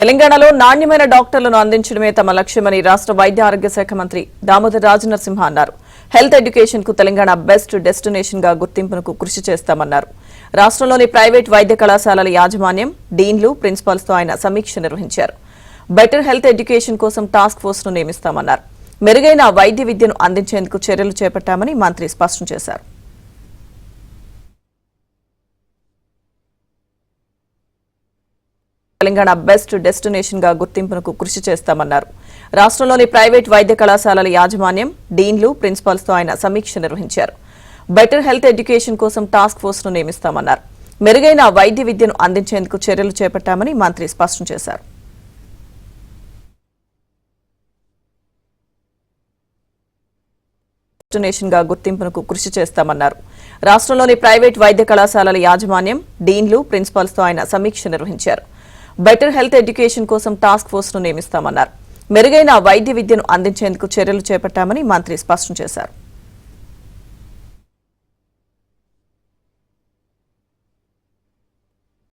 తెలంగాణలో నాణ్యమైన డాక్టర్లను అందించడమే తమ లక్ష్యమని రాష్ట్ర వైద్య ఆరోగ్య శాఖ మంత్రి దామోదర్ రాజనరసింహ అన్నారు. హెల్త్ ఎడ్యుకేషన్ కు తెలంగాణ బెస్ట్ డెస్టినేషన్ గా గుర్తింపునకు కృషి చేస్తామన్నారు. రాష్ట్రంలోని ప్రైవేట్ వైద్య కళాశాలల యాజమాన్యం, డీన్లు, ప్రిన్సిపాల్స్ తో ఆయన సమీక్ష నిర్వహించారు. బెటర్ హెల్త్ ఎడ్యుకేషన్ కోసం టాస్క్ ఫోర్స్ ను నియమిస్తామన్నారు. మెరుగైన వైద్య విద్యను అందించేందుకు చర్యలు చేపట్టామని మంత్రి స్పష్టం చేశారు. తెలంగాణ బెస్ట్ డెస్టినేషన్ గా గుర్తింపునకు కృషి చేస్తామన్నారు. రాష్ట్రంలోని ప్రైవేట్ వైద్య కళాశాలల యాజమాన్యం, డీన్లు, ప్రిన్సిపాల్స్ తో ఆయన సమీక్ష నిర్వహించారు. బెటర్ హెల్త్ ఎడ్యుకేషన్ కోసం టాస్క్ ఫోర్స్ ను నియమిస్తామన్నారు. మెరుగైన వైద్య విద్యను అందించేందుకు చర్యలు చేపట్టామని మంత్రి స్పష్టం చేశారు. డెస్టినేషన్ గా గుర్తింపునకు కృషి చేస్తామన్నారు. రాష్ట్రంలోని ప్రైవేట్ వైద్య కళాశాలల యాజమాన్యం, డీన్లు, ప్రిన్సిపాల్స్ తో ఆయన సమీక్ష నిర్వహించారు. బెటర్ హెల్త్ ఎడ్యుకేషన్ కోసం టాస్క్ ఫోర్స్ ను నియమిస్తామన్నారు. మెరుగైన వైద్య విద్యను అందించేందుకు చర్యలు చేపట్టామని మంత్రి స్పష్టం చేశారు.